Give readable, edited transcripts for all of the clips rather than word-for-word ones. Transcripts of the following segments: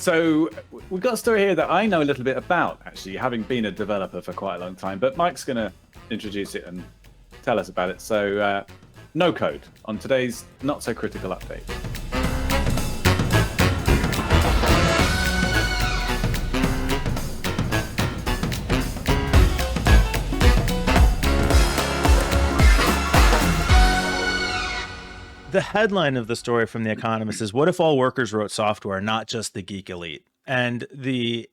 So we've got a story here that I know a little bit about, actually, having been a developer for quite a long time. But Mike's going to introduce it and tell us about it. So Nocode on today's Not So Critical update. The headline of the story from The Economist is, what if all workers wrote software, not just the geek elite? And the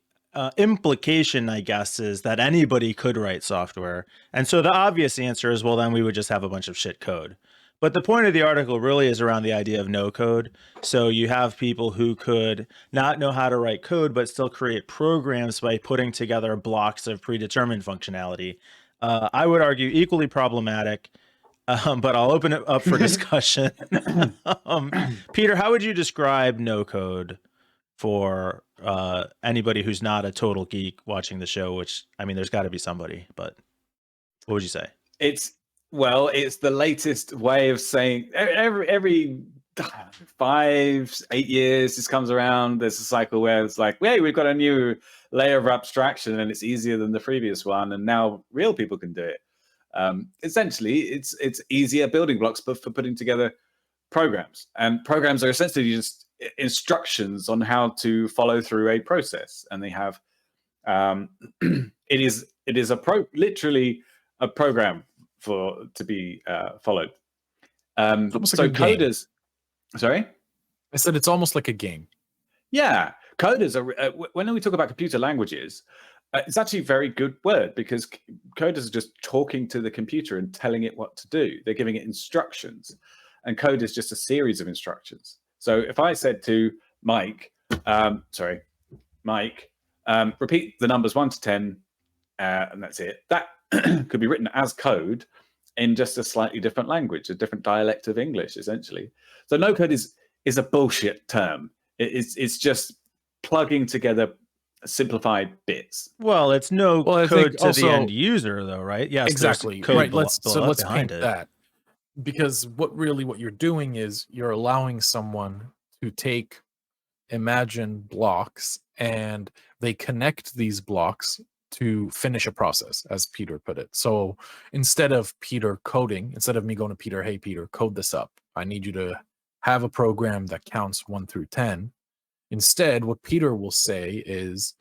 implication, I guess, is that anybody could write software. And so the obvious answer is, well, then we would just have a bunch of shit code. But the point of the article really is around the idea of no code. So you have people who could not know how to write code, but still create programs by putting together blocks of predetermined functionality. I would argue equally problematic. But I'll open it up for discussion. Peter, how would you describe no code for anybody who's not a total geek watching the show? Which, I mean, there's got to be somebody, but what would you say? It's the latest way of saying every 5-8 years this comes around. There's a cycle where it's like, hey, we've got a new layer of abstraction and it's easier than the previous one, and now real people can do it. Essentially, it's easier building blocks, but for putting together programs. And programs are essentially just instructions on how to follow through a process. And they have it is literally a program to be followed. So like coders, sorry, I said it's almost like a game. Yeah, coders are. When we talk about computer languages, it's actually a very good word, because coders are just talking to the computer and telling it what to do. They're giving it instructions, and code is just a series of instructions. So if I said to Mike, repeat the numbers 1 to 10, and that's it. That could be written as code in just a slightly different language, a different dialect of English, essentially. So no code is a bullshit term. It's just plugging together simplified bits. Well, it's code to the end user, though, right? Yes, exactly. Code right. Let's behind paint that, because what you're doing is you're allowing someone to imagine blocks, and they connect these blocks to finish a process, as Peter put it. So instead of me going to Peter, hey Peter, code this up, I need you to have a program that counts 1 through 10. Instead, what Peter will say is,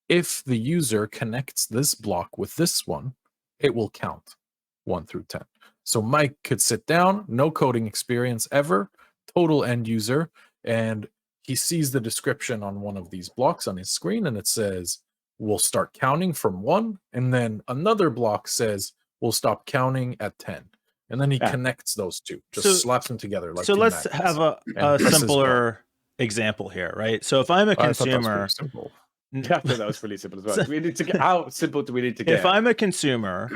if the user connects this block with this one, it will count 1 through 10. So Mike could sit down, no coding experience ever, total end user, and he sees the description on one of these blocks on his screen, and it says, we'll start counting from 1, and then another block says, we'll stop counting at 10. And then he connects those two, slaps them together. Like, so let's have a simpler example here, right? So if I'm a consumer, that was really simple as well. We need to get how simple do we need to get? If I'm a consumer,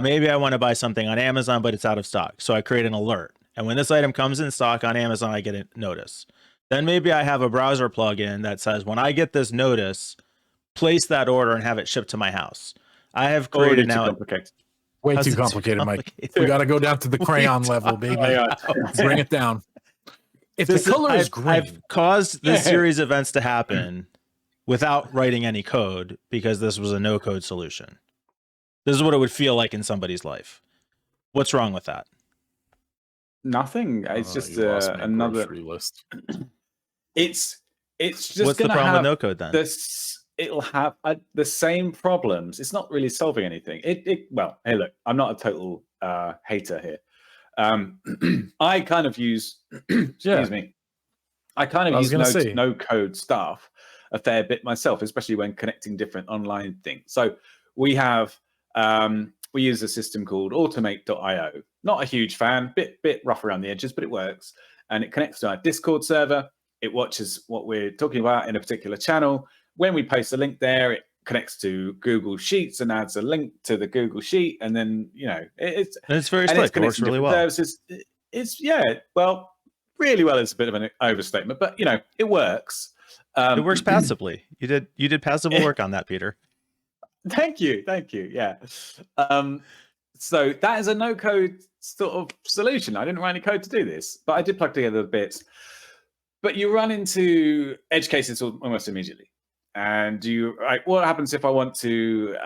maybe I want to buy something on Amazon, but it's out of stock. So I create an alert. And when this item comes in stock on Amazon, I get a notice. Then maybe I have a browser plugin that says, when I get this notice, place that order and have it shipped to my house. I have created now. Way too complicated, Mike. We got to go down to the crayon level, baby. Bring it down. If the color is green, I've caused this series of events to happen without writing any code, because this was a no-code solution. This is what it would feel like in somebody's life. What's wrong with that? Nothing. It's just another list. It's just. What's the problem with no code then? It'll have the same problems. It's not really solving anything. Well, hey, look, I'm not a total hater here. I kind of use. Excuse me. I kind of use no code stuff a fair bit myself, especially when connecting different online things. So we have we use a system called automate.io. Not a huge fan, bit rough around the edges, but it works. And it connects to our Discord server. It watches what we're talking about in a particular channel. When we post a link there, it connects to Google Sheets and adds a link to the Google Sheet. And then, it's very slick. It works really well. Services. Really well is a bit of an overstatement, but it works. It works passively. You did passable work on that, Peter. Thank you. Yeah. So that is a no-code sort of solution. I didn't write any code to do this, but I did plug together the bits. But you run into edge cases almost immediately. And what happens if I want to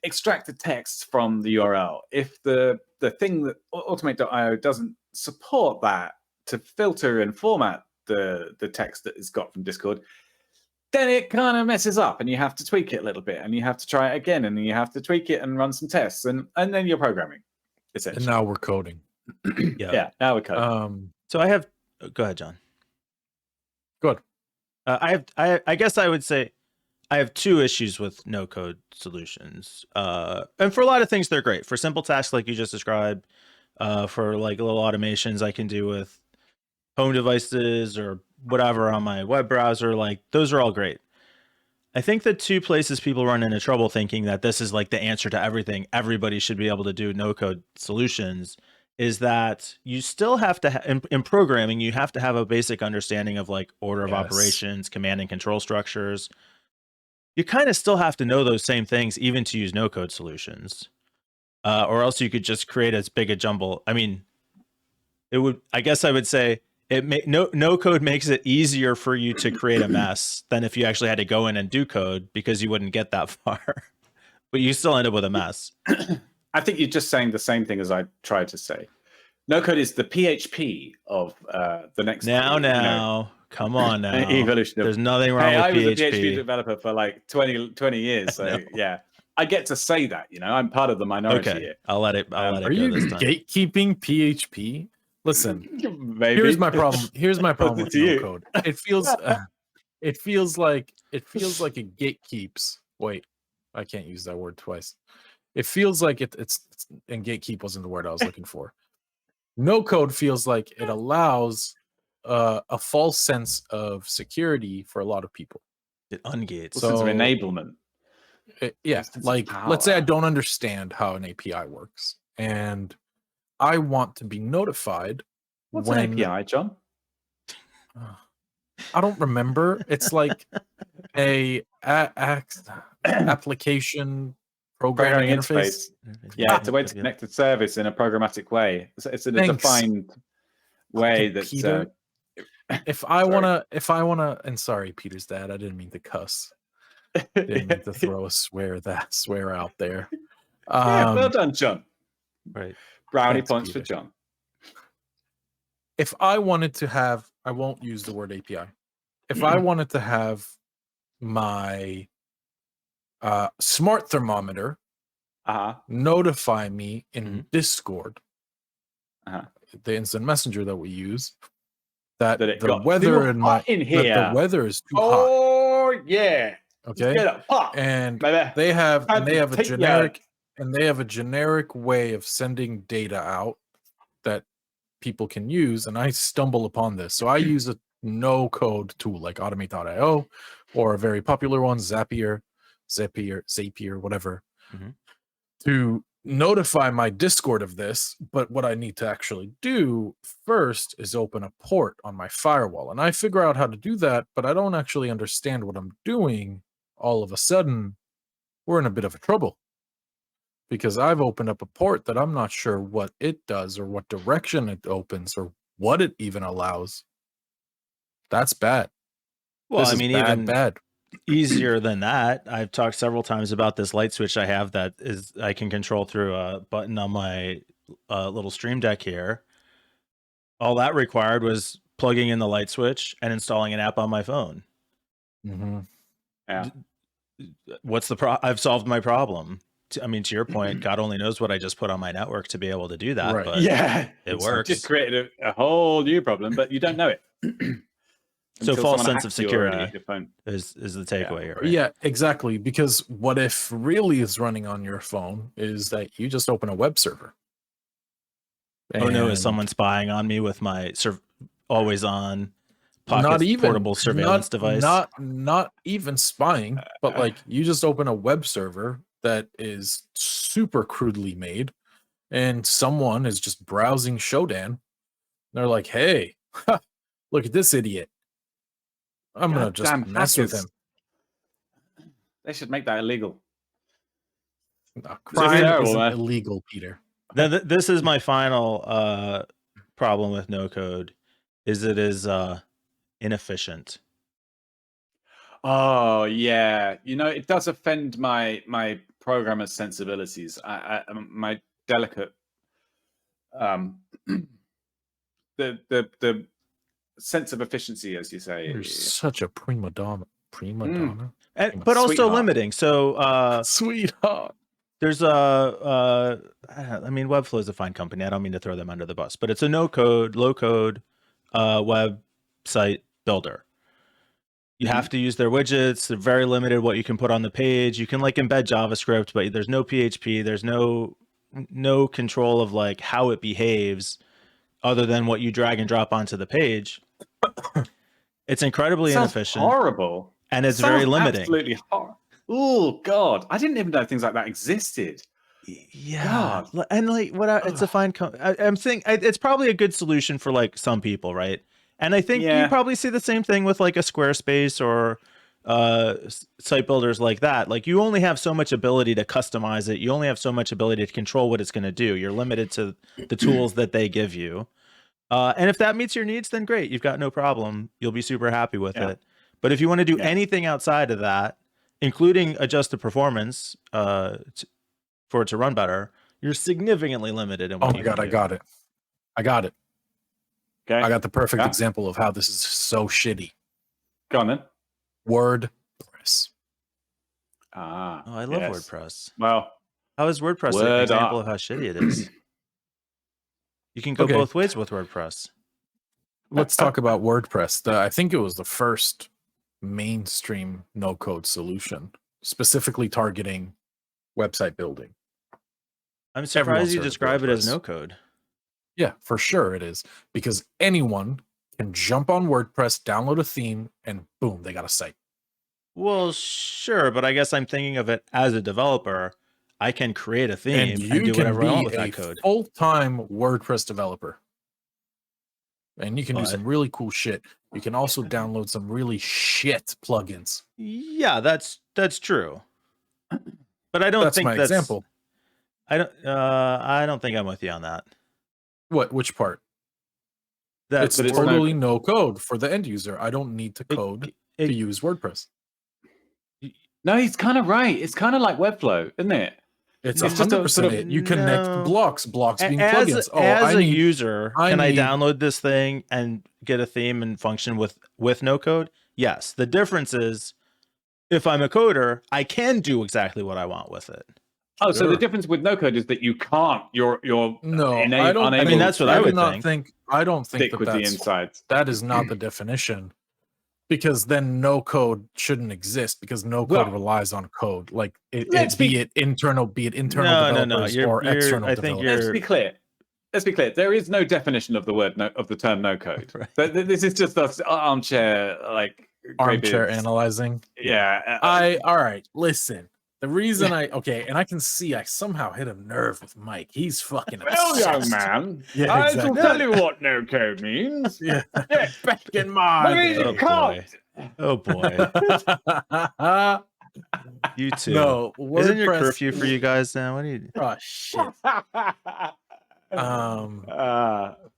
extract the text from the URL? If the thing that automate.io doesn't support that to filter and format the text that it's got from Discord, then it kind of messes up, and you have to tweak it a little bit, and you have to try it again, and you have to tweak it and run some tests, and then you're programming, essentially. And now we're coding. Yeah, now we're coding. So I have. Go ahead, John. Good. I guess I would say I have two issues with no-code solutions. And for a lot of things, they're great. For simple tasks like you just described, for like little automations I can do with home devices or whatever on my web browser, like those are all great. I think the two places people run into trouble thinking that this is like the answer to everything, everybody should be able to do no-code solutions, is that you still have to, in programming, you have to have a basic understanding of like order of operations, command and control structures. You kind of still have to know those same things even to use no-code solutions, or else you could just create as big a jumble. I mean, I guess I would say no code makes it easier for you to create a mess than if you actually had to go in and do code, because you wouldn't get that far, but you still end up with a mess. I think you're just saying the same thing as I tried to say. No code is the PHP of the next. Come on now. Evolution. There's nothing wrong with PHP. I was a PHP developer for like 20 years. So yeah, I get to say that. I'm part of the minority here. I'll let it go this time. Gatekeeping PHP? Listen, maybe. Here's my problem. Here's my problem with no code. It feels like it gatekeeps. Wait, I can't use that word twice. It feels like it's and gatekeep wasn't the word I was looking for. No code feels like it allows a false sense of security for a lot of people. It ungates. So, sense of enablement. Let's say I don't understand how an API works, and I want to be notified. What's an API, John? I don't remember. It's like a application programming interface. Yeah, it's a way to connect a service in a programmatic way. It's in a defined way that. Peter, if I wanna, and sorry, Peter's dad, I didn't mean to cuss. Didn't mean to throw a swear out there. Well done, John. Right. Brownie points for John. If I wanted to have, I won't use the word API. If I wanted to have my smart thermometer notify me in Discord, the instant messenger that we use, that the weather in the weather is too hot. Oh yeah. Okay. And they have a generic way of sending data out that people can use, and I stumble upon this. So I use a no-code tool like Automate.io, or a very popular one, Zapier, whatever, to notify my Discord of this. But what I need to actually do first is open a port on my firewall, and I figure out how to do that, but I don't actually understand what I'm doing. All of a sudden, we're in a bit of a trouble, because I've opened up a port that I'm not sure what it does or what direction it opens or what it even allows. That's bad. Well, I mean, even bad. Easier than that. I've talked several times about this light switch I have that is I can control through a button on my little Stream Deck here. All that required was plugging in the light switch and installing an app on my phone. Yeah. What's the I've solved my problem. I mean, to your point, God only knows what I just put on my network to be able to do that. Right. But it works. Just created a whole new problem, but you don't know it. So false sense of security your phone is the takeaway here. Right? Yeah, exactly. Because what if really is running on your phone is that you just open a web server. Oh no, is someone spying on me with my always on portable surveillance device? Not even spying, but like you just open a web server that is super crudely made, and someone is just browsing Shodan. They're like, "Hey, look at this idiot! I'm gonna just mess with him." They should make that illegal. Crime isn't illegal, Peter. This is my final problem with no code. Is it is inefficient. Oh yeah, it does offend my programmer's sensibilities. My delicate the sense of efficiency, as you say. You're such a prima donna. But also Sweetheart. limiting. So Sweetheart. there's Webflow is a fine company. I don't mean to throw them under the bus, but it's a no-code, low-code website builder. You have to use their widgets. They're very limited what you can put on the page. You can like embed JavaScript, but there's no PHP. There's no control of like how it behaves other than what you drag and drop onto the page. It's incredibly inefficient. Horrible. And it's very limiting. Absolutely horrible. Oh God, I didn't even know things like that existed. Yeah, God. And like it's a fine. I'm saying it's probably a good solution for like some people, right? And I think you probably see the same thing with like a Squarespace or site builders like that. Like you only have so much ability to customize it. You only have so much ability to control what it's going to do. You're limited to the tools that they give you. And if that meets your needs, then great. You've got no problem. You'll be super happy with it. But if you want to do anything outside of that, including adjust the performance for it to run better, you're significantly limited in what you can do. I got it. Okay. I got the perfect example of how this is so shitty. Go on then. WordPress. I love WordPress. Well, how is WordPress an example of how shitty it is? You can go both ways with WordPress. Let's talk about WordPress. I think it was the first mainstream no-code solution, specifically targeting website building. I'm surprised you describe it as no-code. Yeah, for sure it is. Because anyone can jump on WordPress, download a theme, and boom, they got a site. Well, sure, but I guess I'm thinking of it as a developer. I can create a theme and do whatever I want with that code. Full-time WordPress developer. And you can do some really cool shit. You can also download some really shit plugins. Yeah, that's true. But I don't think that's my example. I don't think I'm with you on that. What? Which part? It's totally no code for the end user. I don't need to code to use WordPress. No, he's kind of right. It's kind of like Webflow, isn't it? It's 100% it. You connect blocks being plugins. As a user, can I download this thing and get a theme and function with no code? Yes. The difference is, if I'm a coder, I can do exactly what I want with it. Oh, so the difference with no code is that you can't. You're no. unable. I mean, that's what I would think. I don't think with the insides. That is not the definition. Because then no code shouldn't exist because no code relies on code. Like be it internal developers or external developers. Let's be clear. There is no definition of the term no code. Right. This is just us armchair analyzing. Yeah. All right. Listen. The reason and I can see I somehow hit a nerve with Mike. He's fucking well, young man. Yeah, exactly. I'll tell you what no code means. Yeah. Get back in my Oh boy. You too. No, isn't your curfew for you guys now? What do you? Oh shit.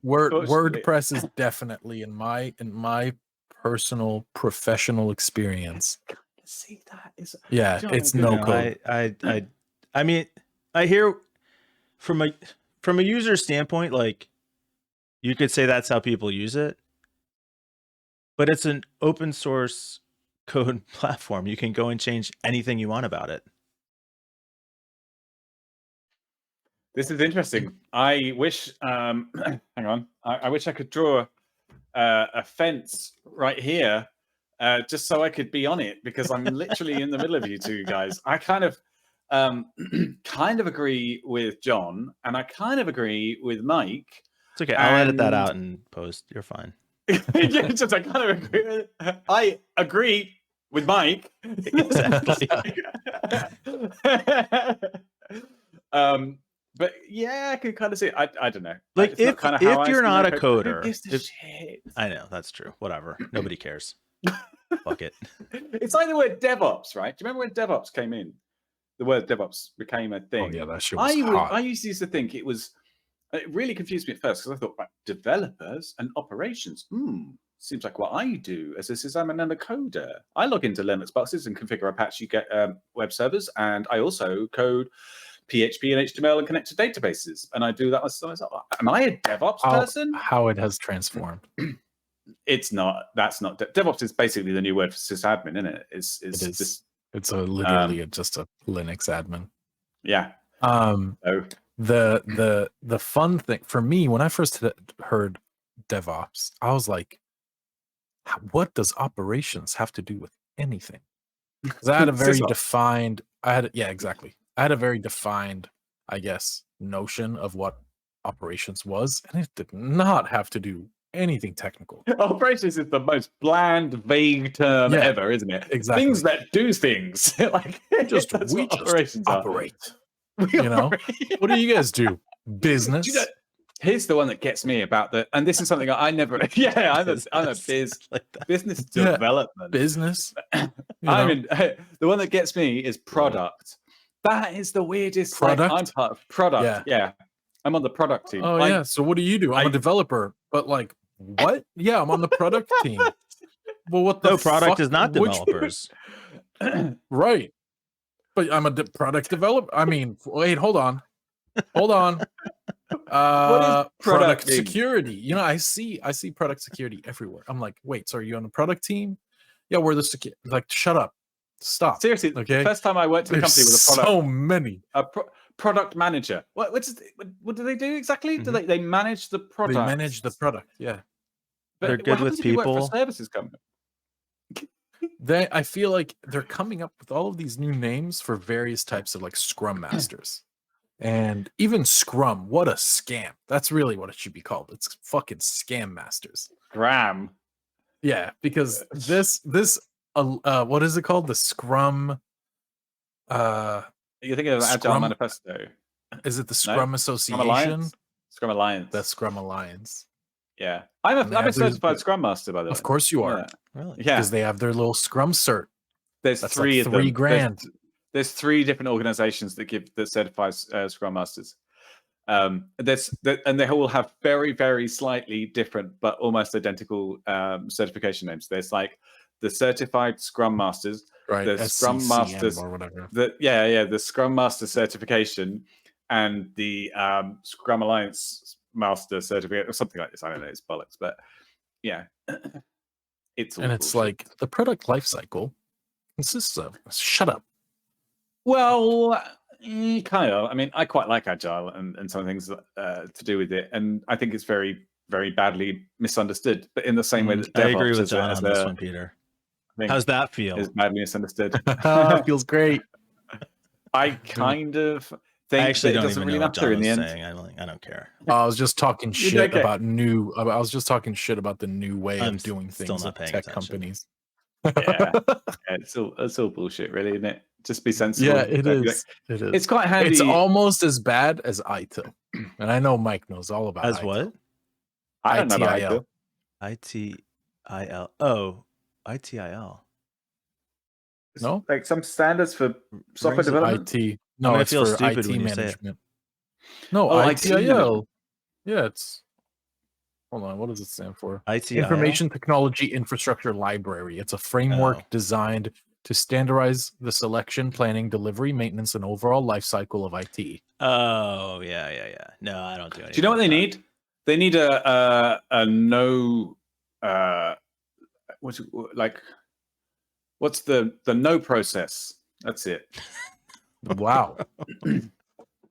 WordPress is definitely in my personal professional experience. See that is it's no code. I mean, I hear from a user standpoint, like you could say that's how people use it, but it's an open source code platform. You can go and change anything you want about it. This is interesting. I wish hang on. I wish I could draw a fence right here. Just so I could be on it, because I'm literally in the middle of you two guys. I kind of agree with John, and I kind of agree with Mike. It's okay. I'll edit that out and post. You're fine. I agree with Mike. Exactly. But yeah, I can kind of see it. I don't know. Like if you're not a coder, I know that's true. Whatever. Nobody cares. Fuck it. It's like the word DevOps, right? Do you remember when DevOps came in? The word DevOps became a thing. Oh, yeah, that shit was hot. I used to think it really confused me at first, because I thought, developers and operations. seems like what I do as a sysadmin and a coder. I log into Linux boxes and configure Apache web servers, and I also code PHP and HTML and connect to databases. And I do that myself. Am I a DevOps person? How it has transformed. It's not. That's not. DevOps is basically the new word for sysadmin, isn't it? It's just. It's literally just a Linux admin. Yeah. So the fun thing for me when I first heard DevOps, I was like, what does operations have to do with anything? Because I had a very defined. I had a very defined, I guess, notion of what operations was, and it did not have to do anything technical. Operations is the most bland, vague term ever, isn't it? Exactly. Things that do things. Like just we just operations operate. You know, what do you guys do? Business. You know, here's the one that gets me about the, and this is something I never. Yeah, I'm a business development business. I mean, the one that gets me is product. That is the weirdest. Product. Like, I'm part of product. Yeah, I'm on the product team. Oh yeah. So what do you do? I'm a developer, but like what? Yeah, I'm on the product team. Well, what the product is not developers. Right. But I'm a product developer. I mean, wait, hold on. What is product security? You know, I see product security everywhere. I'm like, wait, so are you on the product team? Yeah, we're the security. Like, shut up. Stop. Seriously, okay. The first time I worked in a company with a product, so many. A product manager. What do they do exactly? Do they manage the product? They manage the product. Yeah, but they're good with people. You work for a services company? I feel like they're coming up with all of these new names for various types of like Scrum Masters. And even Scrum, what a scam. That's really what it should be called. It's fucking Scam Masters. Scram. Yeah, because this what is it called? The Scrum You're thinking of Agile Manifesto. Is it the Scrum Association? Scrum Alliance. The Scrum Alliance. Yeah. I'm a certified Scrum Master, by the way. Of course you are. Yeah. Really? Yeah. Because they have their little Scrum cert. There's That's three like of them. $3,000. There's 3 different organizations that certifies Scrum Masters. And they all have very, very slightly different but almost identical certification names. There's like the Certified Scrum Masters, right? The Scrum Masters or whatever. The Scrum Master certification, and the Scrum Alliance Master certificate, or something like this. I don't know. It's bollocks, but yeah, it's all bullshit. Like the product lifecycle consists of. Shut up. Well, kind of. I mean, I quite like Agile and some things to do with it, and I think it's very, very badly misunderstood. But in the same way that DevOps I agree with John on this one, Peter. How's that feel? Is badly misunderstood. It feels great. I kind of think I actually don't doesn't even really know what matter John in the was end. saying. I don't care. I was just talking shit about new. I was just talking shit about the new way of doing things at tech companies. Yeah, it's all bullshit, really, isn't it? Just be sensible. Yeah, it is. It is. It's quite handy. It's almost as bad as ITIL, and I know Mike knows all about as ITIL. what? I don't know about ITIL. Oh, ITIL. No, like some standards for software development. IT. No, it's for IT management. No, ITIL. Yeah, it's. Hold on, what does it stand for? ITIL? Information Technology Infrastructure Library. It's a framework designed to standardize the selection, planning, delivery, maintenance, and overall life cycle of IT. Oh, yeah. No, I don't do anything. Do you know what they need? They need a no what's the no process? That's it. Wow.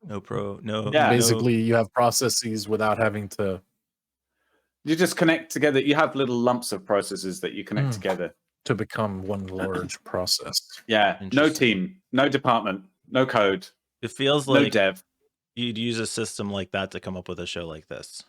No. Yeah. Basically, you have processes without having to. You just connect together. You have little lumps of processes that you connect together to become one large process. Yeah. No team, no department, no code. It feels like no dev. You'd use a system like that to come up with a show like this.